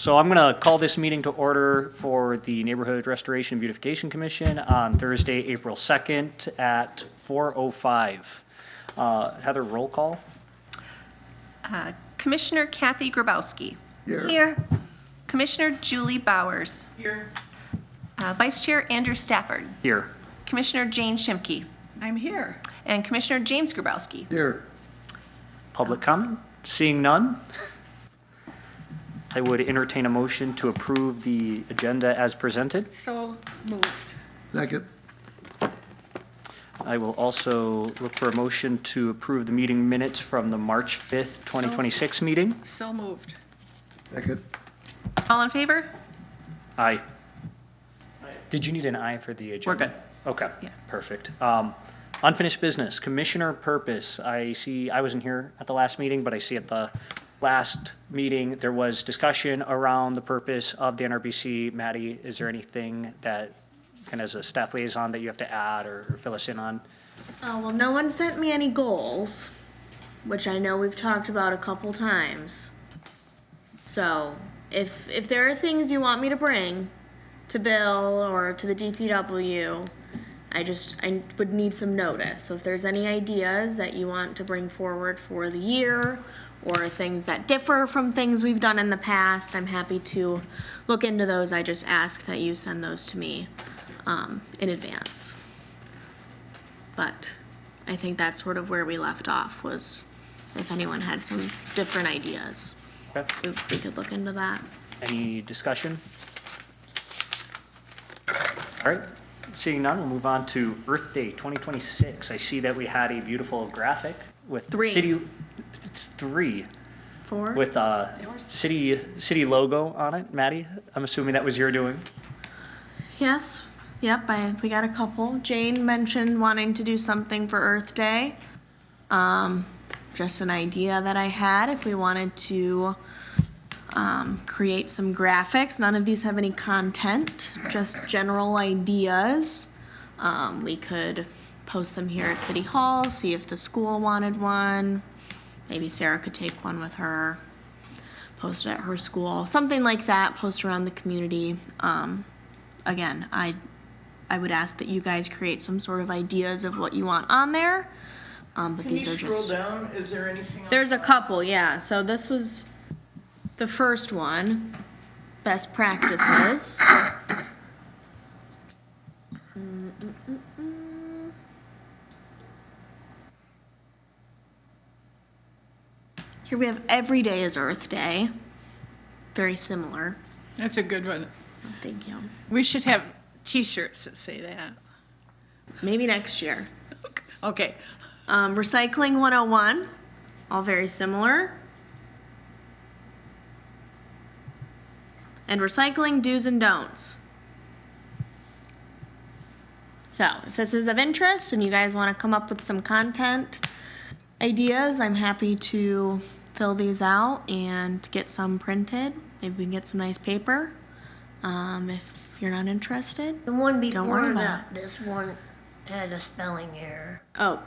So I'm going to call this meeting to order for the Neighborhood Restoration and Beautification Commission on Thursday, April 2nd at 4:05. Heather, roll call. Commissioner Kathy Grabowski. Here. Commissioner Julie Bowers. Here. Vice Chair Andrew Stafford. Here. Commissioner Jane Shimke. I'm here. And Commissioner James Grabowski. Here. Public comment? Seeing none, I would entertain a motion to approve the agenda as presented. So moved. Second. I will also look for a motion to approve the meeting minutes from the March 5th, 2026 meeting. So moved. Second. All in favor? Aye. Did you need an aye for the agenda? We're good. Okay, Yeah. perfect. Unfinished business, Commissioner Purpose. I see, I wasn't here at the last meeting, but I see at the last meeting, there was discussion around the purpose of the NRBC. Maddie, is there anything that, kind of as a staff liaison, that you have to add or fill us in on? Well, no one sent me any goals, which I know we've talked about a couple times. So, if there are things you want me to bring to Bill or to the DPW, I would need some notice. So if there's any ideas that you want to bring forward for the year or things that differ from things we've done in the past, I'm happy to look into those. I just ask that you send those to me in advance. But I think that's sort of where we left off, was if anyone had some different ideas, Okay. we could look into that. Any discussion? All right, seeing none, we'll move on to Earth Day 2026. I see that we had a beautiful graphic with it's three. 4? With city logo on it. Maddie, I'm assuming that was your doing. Yes. Yep, we got a couple. Jane mentioned wanting to do something for Earth Day. Just an idea that I had, if we wanted to create some graphics. None of these have any content, just general ideas. We could post them here at City Hall, see if the school wanted one. Maybe Sarah could take one with her, post it at her school, something like that, post around the community. Again, I would ask that you guys create some sort of ideas of what you want on there. But these are just. Can you scroll down? Is there anything else? There's a couple, yeah. So this was the first one, best practices. Here we have every day is Earth Day. Very similar. That's a good one. Thank you. We should have T-shirts that say that. Maybe next year. Okay. Recycling 101, all very similar. And recycling do's and don'ts. So, if this is of interest and you guys want to come up with some content ideas, I'm happy to fill these out and get some printed. Maybe we can get some nice paper. If you're not interested, The one Don't worry before about that, this one had a spelling error. oh,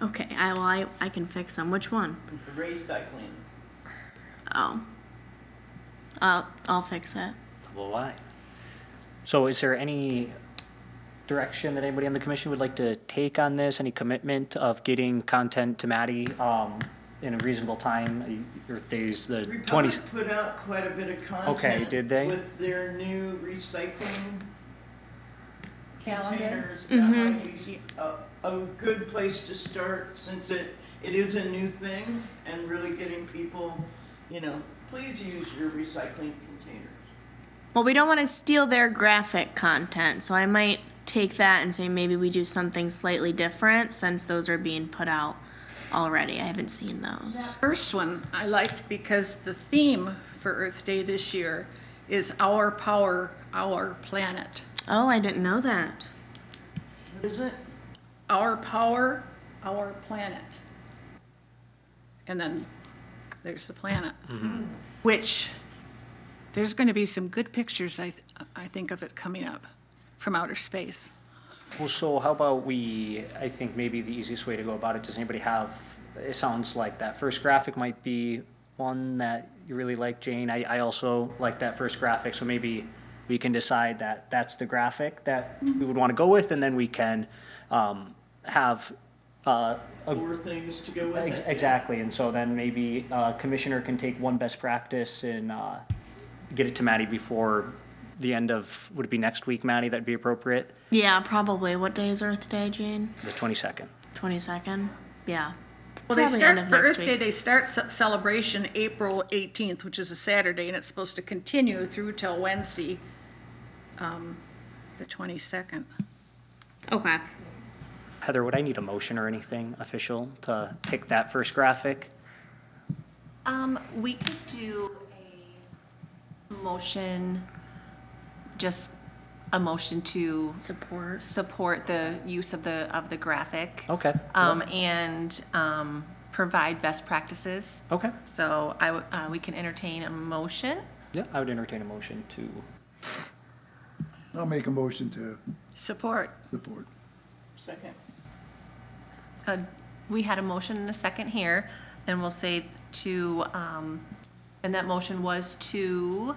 okay. I can fix them. Which one? The recycling. Oh. I'll fix it. Well, why? So is there any direction that anybody on the commission would like to take on this? Any commitment of getting content to Maddie in a reasonable time? Earth Day's the 20th. Republic put out quite a bit of content. Okay, did they? With their new recycling Calendar. containers. That might be a good place to start, since it is a new thing, and really getting people, please use your recycling containers. Well, we don't want to steal their graphic content, so I might take that and say maybe we do something slightly different since those are being put out already. I haven't seen those. First one I liked because the theme for Earth Day this year is Our Power, Our Planet. Oh, I didn't know that. What is it? Our Power, Our Planet. And then there's the planet. Which, there's going to be some good pictures, I think, of it coming up from outer space. Well, so how about I think maybe the easiest way to go about it, does anybody have, it sounds like that first graphic might be one that you really like, Jane. I also like that first graphic, so maybe we can decide that that's the graphic that we would want to go with, and then we can have a 4 things to go with it. exactly, and so then maybe commissioner can take one best practice and get it to Maddie before the end of, would it be next week, Maddie, that'd be appropriate? Yeah, probably. What day is Earth Day, Jane? The 22nd. 22nd? Yeah. Well, they Probably end start, of for next Earth Day, week. they start celebration April 18th, which is a Saturday, and it's supposed to continue through till Wednesday, the 22nd. Okay. Heather, would I need a motion or anything official to pick that first graphic? We could do a motion, just a motion to support the use of the graphic. Okay. And provide best practices. Okay. So we can entertain a motion. Yeah, I would entertain a motion to, I'll make a motion to Support. support. Second. We had a motion and a second here, and we'll say to, and that motion was to,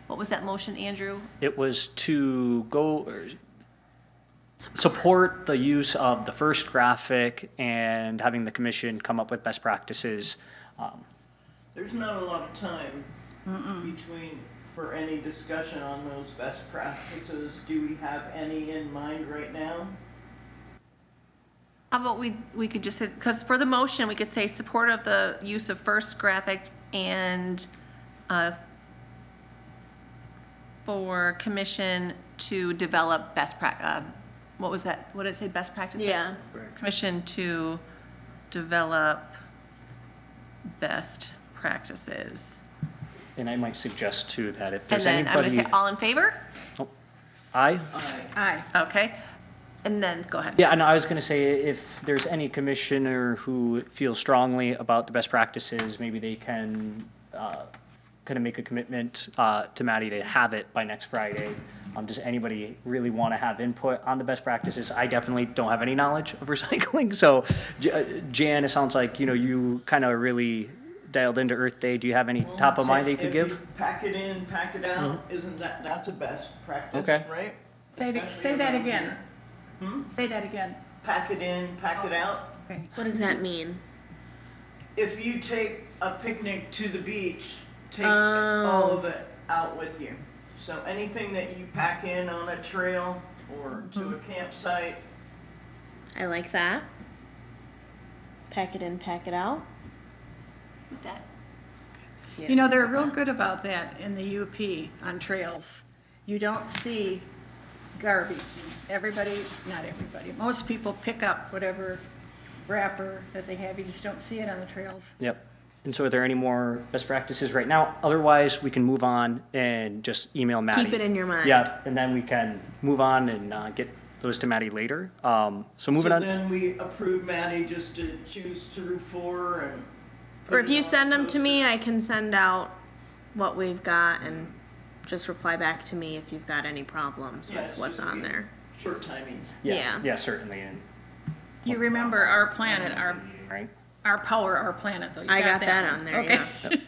what was that motion, Andrew? it was to go, support the use of the first graphic and having the commission come up with best practices. There's not a lot of time between, for any discussion on those best practices. Do we have any in mind right now? How about we could just, because for the motion, we could say support of the use of first graphic and for commission to develop what was that? What did it say, best practices? Yeah. Commission to develop best practices. And I might suggest too that if And there's then I'm gonna anybody. say all in favor? Aye? Aye. Okay. And then, go ahead. Yeah, and I was going to say, if there's any commissioner who feels strongly about the best practices, maybe they can kind of make a commitment to Maddie to have it by next Friday. Does anybody really want to have input on the best practices? I definitely don't have any knowledge of recycling. So, Jan, it sounds like, you kind of really dialed into Earth Day. Do you have any top of mind that you could If give? you pack it in, pack it out, isn't that's a best practice, Okay. right? Say Especially that around again. here. Say that again. Pack it in, pack it out. Okay. What does that mean? If you take a picnic to the beach, take Oh. all of it out with you. So anything that you pack in on a trail or to a campsite, I like that. Pack it in, pack it out. With that. They're real good about that in the UP on trails. You don't see garbage. Not everybody, most people pick up whatever wrapper that they have. You just don't see it on the trails. Yep. And so are there any more best practices right now? Otherwise, we can move on and just email Maddie. Keep it in your mind. Yeah, and then we can move on and get those to Maddie later. So moving so on. then we approve Maddie just to choose through 4 and. Or if put it you on send them to poster. me, I can send out what we've got and just reply back to me if you've got any problems Yeah, with it's what's just on be there. Short timing. Yeah. Yeah, certainly. And, You remember our planet, right? our power, our planet, though. You I got that one. on there, Okay.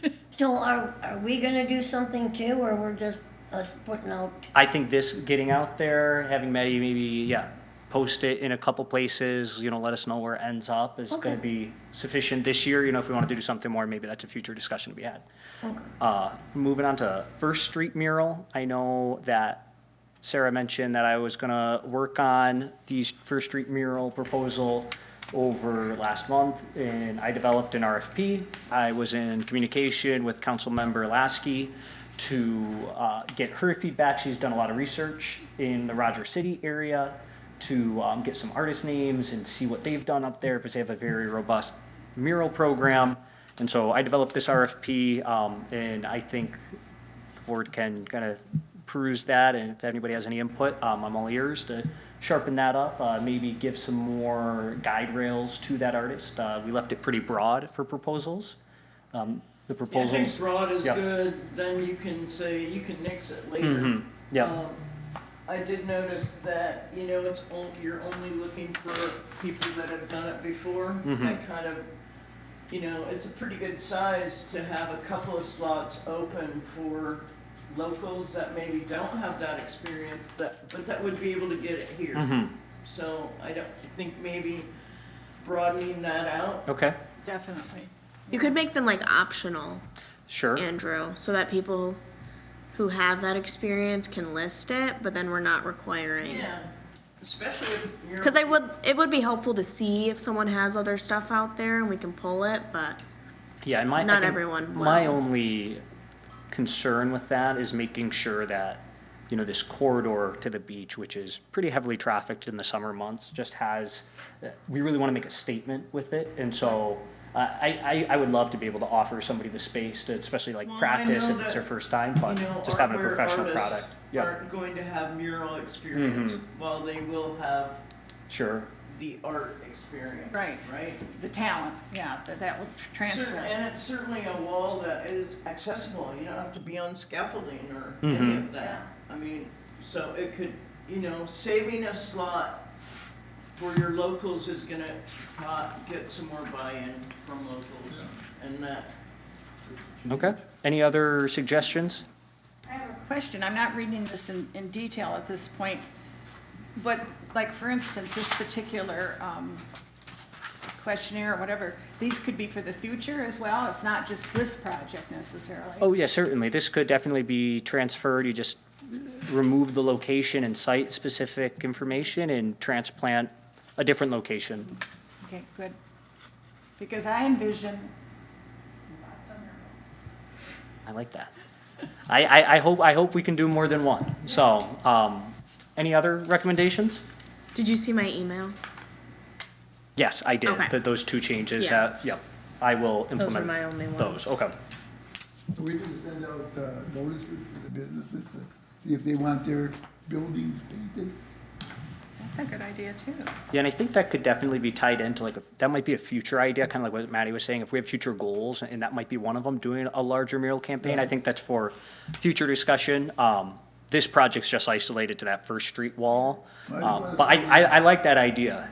yeah. So are we gonna do something too, or we're just us putting out? I think this getting out there, having Maddie maybe, post it in a couple places, let us know where it ends up is going to be sufficient this year. If we wanted to do something more, maybe that's a future discussion to be had. Moving on to First Street mural. I know that Sarah mentioned that I was going to work on the First Street mural proposal over last month, and I developed an RFP. I was in communication with Councilmember Lasky to get her feedback. She's done a lot of research in the Rogers City area to get some artist names and see what they've done up there, because they have a very robust mural program. And so I developed this RFP, and I think the board can kind of peruse that, and if anybody has any input, I'm all ears to sharpen that up, maybe give some more guide rails to that artist. We left it pretty broad for proposals. The Yeah, I proposals. think broad is Yep. good, then you can say, you can nix it later. Mhm, yep. I did notice that, you're only looking for people that have done it before. Mhm. I kind of you know, it's a pretty good size to have a couple of slots open for locals that maybe don't have that experience, but that would be able to get it here. Mm-hmm. So I don't think maybe broadening that out. Okay, Definitely. You could make them like optional, sure. Andrew, so that people who have that experience can list it, but then we're not requiring. Yeah, especially if you're. Because it would be helpful to see if someone has other stuff out there and we can pull it, but Yeah, and I Not think everyone my will. only concern with that is making sure that, you know, this corridor to the beach, which is pretty heavily trafficked in the summer months, just has, we really want to make a statement with it. And so I would love to be able to offer somebody the space to, especially like Well, I practice know if it's that, their first time, but you know, just having a art where professional artists product. Yeah, aren't going to have mural experience, Mhm. while they will have sure. the art experience. Right. Right? The talent, yeah, that will transfer. And it's certainly a wall that is accessible, you don't have to be on scaffolding or any Mhm. of that. I mean, so it could, you know, saving a slot for your locals is gonna get some more buy-in from locals, and that. Okay. Any other suggestions? I have a question. I'm not reading this in detail at this point, but like, for instance, this particular questionnaire or whatever, these could be for the future as well? It's not just this project necessarily? Oh, yeah, certainly. This could definitely be transferred. You just remove the location and site-specific information and transplant a different location. Okay, good. Because I envision I like that. I hope we can do more than one. So, any other recommendations? did you see my email? Yes, I did. Okay. Those two changes, Yeah. yep. I will Those implement are my only those. ones. Okay. We can send out notices to the businesses to see if they want their buildings painted. that's a good idea too. Yeah, and I think that could definitely be tied into like, that might be a future idea, kind of like what Maddie was saying. If we have future goals, and that might be one of them, doing a larger mural campaign, I think that's for future discussion. This project's just isolated to that First Street wall. But I like that idea.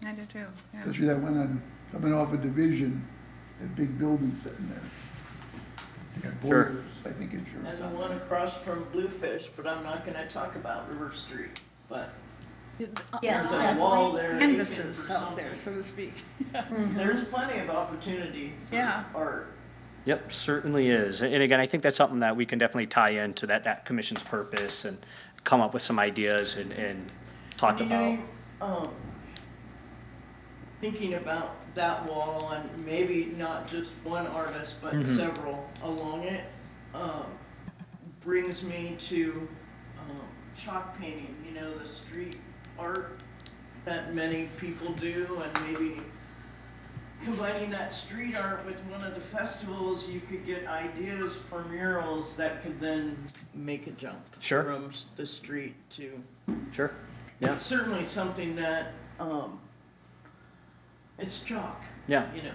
I do too, yeah. Especially that one on, coming off a division, that big building sitting there. They got Sure. boilers, I think insurance And the on one it. across from Bluefish, but I'm not gonna talk about River Street, but Yes, there's a that's, wall there. aching Canvases for out there, something. so to speak. There's plenty of opportunity Yeah. for art. Yep, certainly is. And again, I think that's something that we can definitely tie into that commission's purpose and come up with some ideas and talk You about. know, thinking about that wall and maybe not just one artist, but Mhm. several along it, brings me to chalk painting, you know, the street art that many people do, and maybe combining that street art with one of the festivals, you could get ideas for murals that could then make a jump Sure. from the street to. Sure, yeah, It's certainly something that, it's chalk, yeah, you know.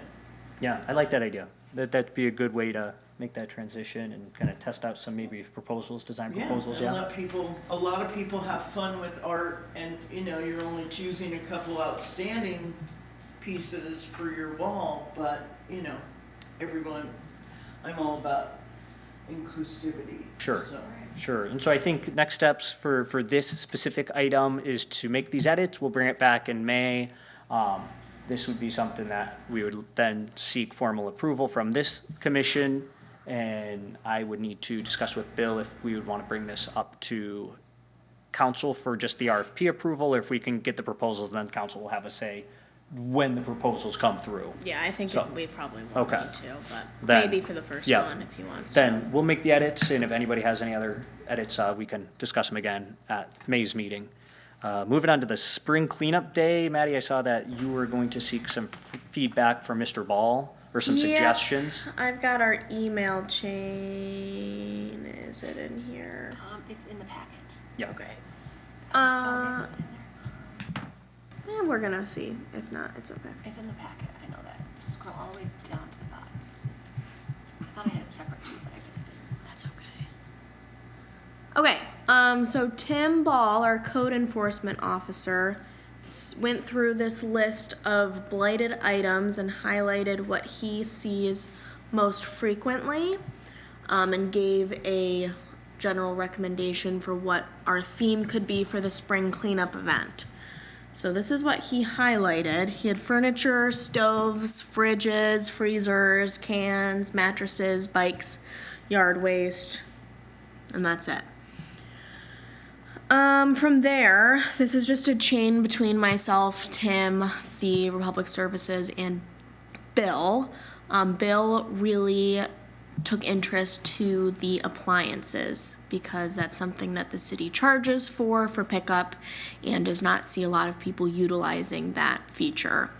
yeah, I like that idea. That'd be a good way to make that transition and kind of test out some maybe proposals, design proposals, And yeah. let people, a lot of people have fun with art, and, you know, you're only choosing a couple outstanding pieces for your wall, but, you know, everyone, I'm all about inclusivity. Sure. So, Sure, and so I think next steps for this specific item is to make these edits. We'll bring it back in May. This would be something that we would then seek formal approval from this commission, and I would need to discuss with Bill if we would want to bring this up to council for just the RFP approval, or if we can get the proposals, then council will have a say when the proposals come through. Yeah, I think So- we probably won't Okay. need to, but Then- maybe for the first yeah. one if he wants to. Then we'll make the edits, and if anybody has any other edits, we can discuss them again at May's meeting. Moving on to the spring cleanup day, Maddie, I saw that you were going to seek some feedback from Mr. Ball, or some Yep. suggestions. I've got our email chain. Is it in here? It's in the packet. Yeah. Okay. Oh, We're gonna see. If not, it's okay. it's in the packet, I know that. Just scroll all the way down to the bottom. I thought I had it separate too, but I guess I didn't. That's okay. Okay, so Tim Ball, our code enforcement officer, went through this list of blighted items and highlighted what he sees most frequently, and gave a general recommendation for what our theme could be for the spring cleanup event. So this is what he highlighted. He had furniture, stoves, fridges, freezers, cans, mattresses, bikes, yard waste, and that's it. From there, this is just a chain between myself, Tim, the Republic Services, and Bill. Bill really took interest to the appliances because that's something that the city charges for pickup and does not see a lot of people utilizing that feature.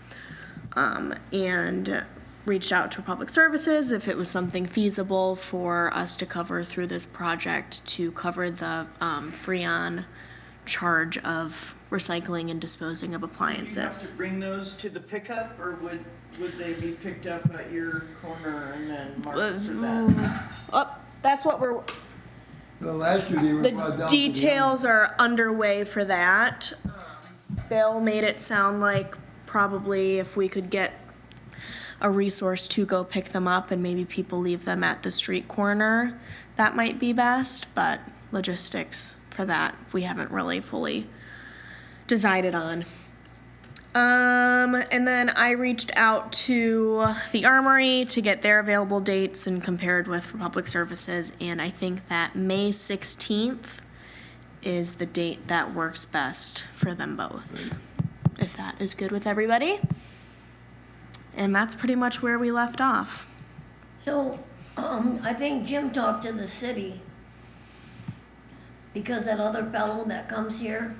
And reached out to Public Services if it was something feasible for us to cover through this project to cover the free-on charge of recycling and disposing of Do you have appliances. to bring those to the pickup, or would they be picked up at your corner and then marked for that? Oh, that's what we're, Well, last year they were brought the down. details are underway for that. Bill made it sound like probably if we could get a resource to go pick them up and maybe people leave them at the street corner, that might be best, but logistics for that we haven't really fully decided on. And then I reached out to the Armory to get their available dates and compared with Republic Services, and I think that May 16th is the date that works best for them both, if that is good with everybody. And that's pretty much where we left off. So, I think Jim talked to the city because that other fellow that comes here,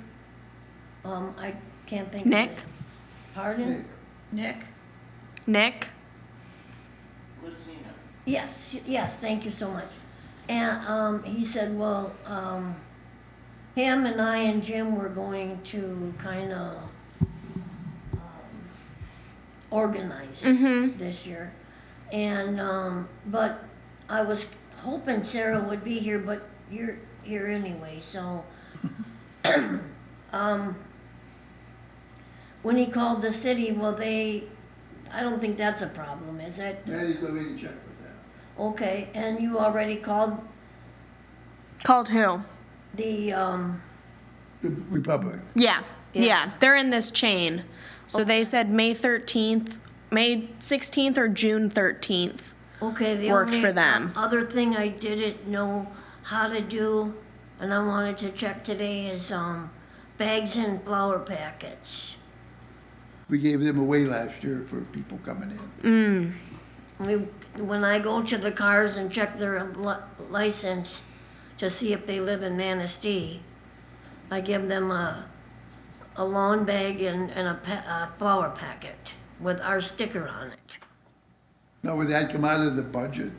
I can't think of Nick? his- Pardon? Nick? Nick? Lucina. Yes, thank you so much. And, he said, well, him and I and Jim were going to kinda, organize this year. And, but I was hoping Sarah would be here, but you're here anyway, so. When he called the city, well, I don't think that's a problem, is it? Maddie's already checked with that. Okay, and you already called Called who? the, The Republic. Yeah, Yeah. yeah, they're in this chain. So they said May 13th, May 16th or June 13th. okay, the Worked only for them. other thing I didn't know how to do, and I wanted to check today, is, bags and flower packets. We gave them away last year for people coming in. When I go to the cars and check their license to see if they live in Manistee, I give them a lawn bag and a flower packet with our sticker on it. Now, would that come out of the budget?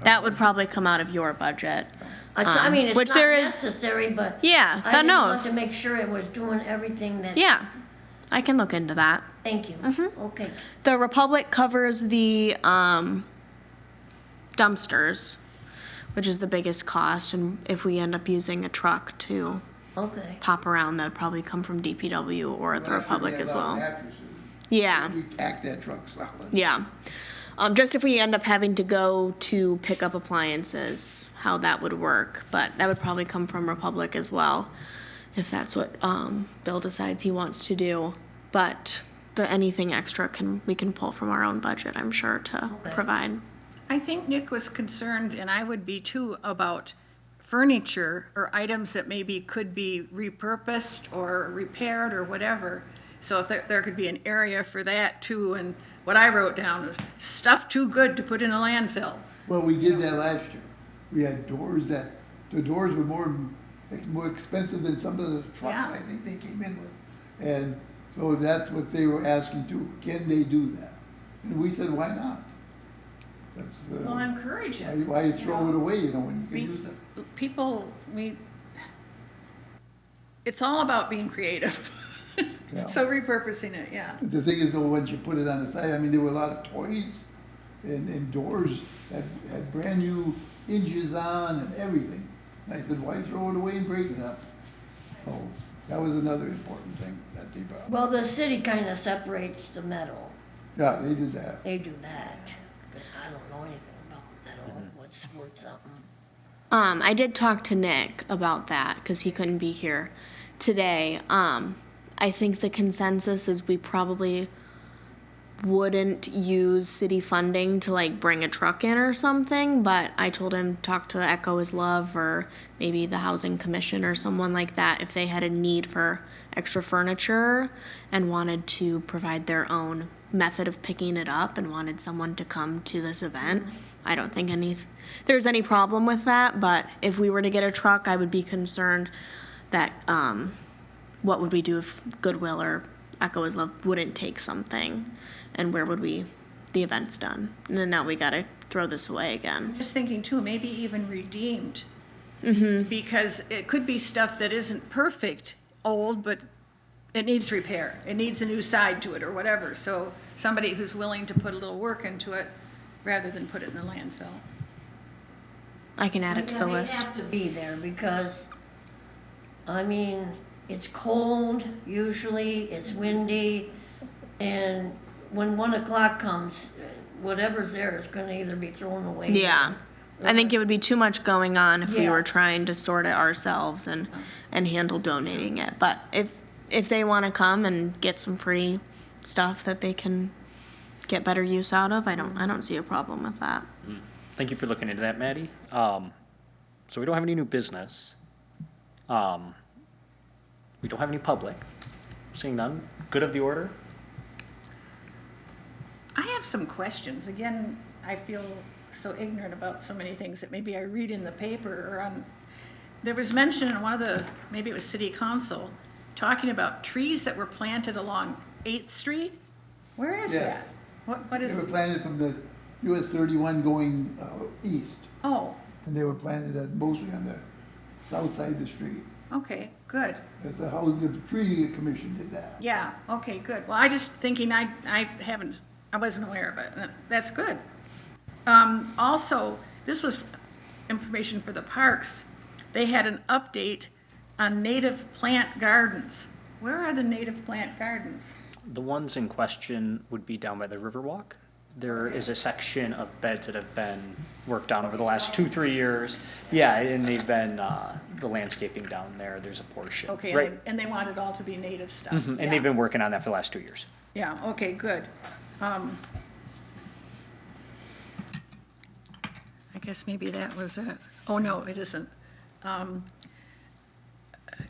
That would probably come out of your budget. I mean, it's which not there is- necessary, but Yeah, I no, didn't no. want to make sure it was doing everything that. Yeah, I can look into that. Thank you. Okay. The Republic covers the dumpsters, which is the biggest cost, and if we end up using a truck to Okay. pop around, that would probably come from DPW or the Last year Republic we had as a lot of well. mattresses. Yeah, We packed that truck solid. yeah. Just if we end up having to go to pick up appliances, how that would work, but that would probably come from Republic as well, if that's what Bill decides he wants to do. But anything extra we can pull from our own budget, I'm sure, to provide. I think Nick was concerned, and I would be too, about furniture or items that maybe could be repurposed or repaired or whatever. So if there could be an area for that too, and what I wrote down was stuff too good to put in a landfill. Well, we did that last year. We had doors the doors were more expensive than some of the trucks Yeah. I think they came in with. And so that's what they were asking too. Can they do that? And we said, why not? That's, Well, encourage it. why throw it away, when you We- can use it? People, it's all about being creative. Yeah. So repurposing it, yeah. The thing is though, once you put it on the side, I mean, there were a lot of toys and doors that had brand new hinges on and everything. And I said, why throw it away and break it up? Oh, That was another important thing that they brought. Well, the city kind of separates the metal. Yeah, they did that. They do that. But I don't know anything about metal, what's worth something. I did talk to Nick about that because he couldn't be here today. I think the consensus is we probably wouldn't use city funding to like bring a truck in or something, but I told him talk to Echo is Love or maybe the Housing Commission or someone like that if they had a need for extra furniture and wanted to provide their own method of picking it up and wanted someone to come to this event. I don't think there's any problem with that, but if we were to get a truck, I would be concerned that what would we do if Goodwill or Echo is Love wouldn't take something, and where would the event's done? And then now we gotta throw this away again. Just thinking too, maybe even redeemed. Because it could be stuff that isn't perfect, old, but it needs repair. It needs a new side to it or whatever. So somebody who's willing to put a little work into it rather than put it in the landfill. I can add it to the They list. have to be there because, I mean, it's cold usually, it's windy, and when 1 o'clock comes, whatever's there is gonna either be thrown away. Yeah. I think it would be too much going on if we Yeah. were trying to sort it ourselves and handle donating it. But if they want to come and get some free stuff that they can get better use out of, I don't see a problem with that. Thank you for looking into that, Maddie. So we don't have any new business. We don't have any public. Seeing none. Good of the order? I have some questions. Again, I feel so ignorant about so many things that maybe I read in the paper or on. There was mention in one of the, maybe it was city council, talking about trees that were planted along 8th Street. Where is Yes. that? What They is, were planted from the US 31 going east, oh, and they were planted mostly on the south side of the street. okay, good. The tree commission did that. Yeah, okay, good. Well, I just thinking I wasn't aware of it. That's good. Also, this was information for the parks. They had an update on native plant gardens. Where are the native plant gardens? The ones in question would be down by the Riverwalk. There is a section of beds that have been worked on over the last 2-3 years. Yeah, and they've been, the landscaping down there, there's a portion. Okay, Right. and they want it all to be native stuff. And Yeah. they've been working on that for the last 2 years. Yeah, okay, good. I guess maybe that was it. Oh, no, it isn't.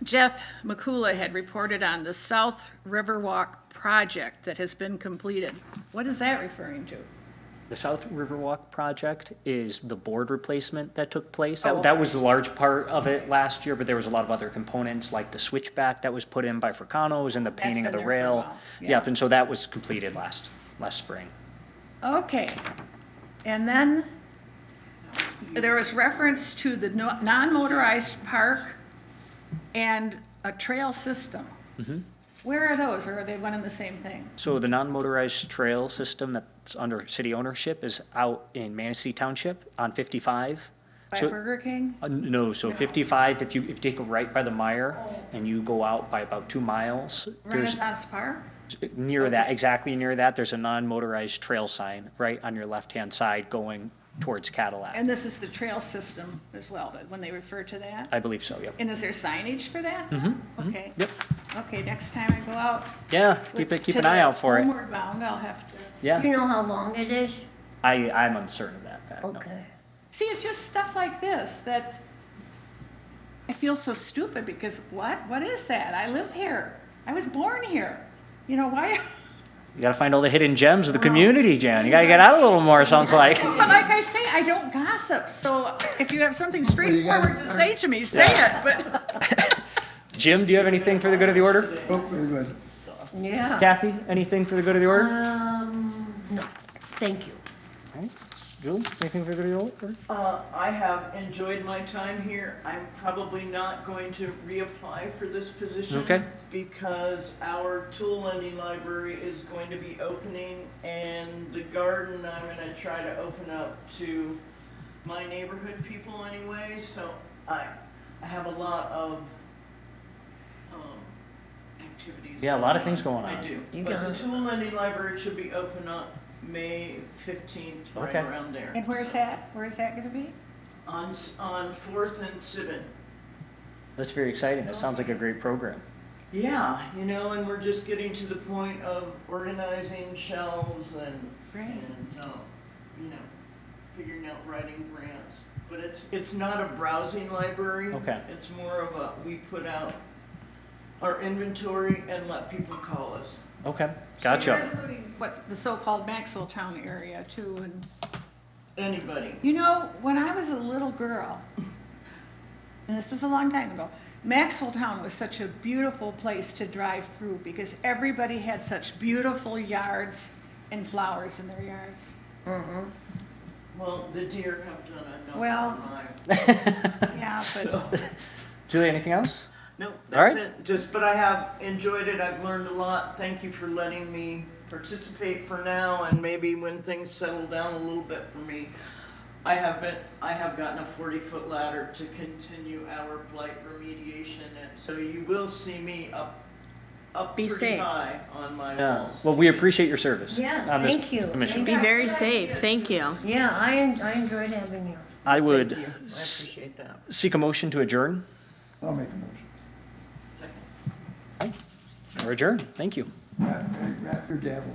Jeff McCula had reported on the South Riverwalk project that has been completed. What is that referring to? The South Riverwalk project is the board replacement that took place. Oh, That was the large part of it last year, but there was a lot of other components like the switchback that was put in by Fracano's and the painting of been the there for a rail. while, yeah. Yep, and so that was completed last spring. Okay, and then there was reference to the non-motorized park and a trail system. Where are those, or are they one and the same thing? So the non-motorized trail system that's under city ownership is out in Manistee Township on 55. By So- Burger King? No, so 55, if you take a right by the mire and you go out by about 2 miles, there's Renaissance Park? near that, exactly near that, there's a non-motorized trail sign right on your left-hand side going towards Cadillac. And this is the trail system as well, but when they refer to that? I believe so, yep. And is there signage for that? Okay. Yep. Okay, next time I go out. Yeah, keep to an eye the out for it. Homeward bound, I'll have to. Yeah, You know how long it is? I'm uncertain of that fact, no. Okay. See, it's just stuff like this that I feel so stupid because what is that? I live here. I was born here. You know, why? You gotta find all the hidden gems of the community, Jan. You gotta get out a little more, sounds like. But like I say, I don't gossip. So if you have something straightforward to say to me, say it. But Jim, do you have anything for the good of the order? Oh, very good. Yeah. Kathy, anything for the good of the order? No, thank you. All right. Julie, anything for the good of the order? I have enjoyed my time here. I'm probably not going to reapply for this position. Okay. Because our tool lending library is going to be opening, and the garden I'm gonna try to open up to my neighborhood people anyway, so I have a lot of activities. Yeah, a lot of things going I on. do. You But got the it. tool lending library should be open up May 15th, right Okay. around there. And where's that gonna be? On 4th and Civil. That's very exciting. That sounds like a great program. Yeah, you know, and we're just getting to the point of organizing shelves Great. you know, figuring out writing grants. But it's not a browsing library. Okay. It's more of a, we put out our inventory and let people call us. Okay, So you're gotcha. including what, the so-called Maxwell Town area too, and, Anybody. you know, when I was a little girl, and this was a long time ago, Maxwell Town was such a beautiful place to drive through because everybody had such beautiful yards and flowers in their yards. Well, the deer have done a number Well- on mine. Yeah, but Julie, anything else? No, All that's right. it. Just, but I have enjoyed it. I've learned a lot. Thank you for letting me participate for now, and maybe when things settle down a little bit for me, I have gotten a 40-foot ladder to continue our blight remediation, and so you will see me up Be pretty safe. high on my Yeah, walls. well, we appreciate your service. Yes, on this thank you. commission. Be very safe. Thank you. Yeah, I enjoyed having you. I Thank would you. I appreciate that. seek a motion to adjourn I'll make a motion. Second. or adjourn. Thank you. Wrap your gavel.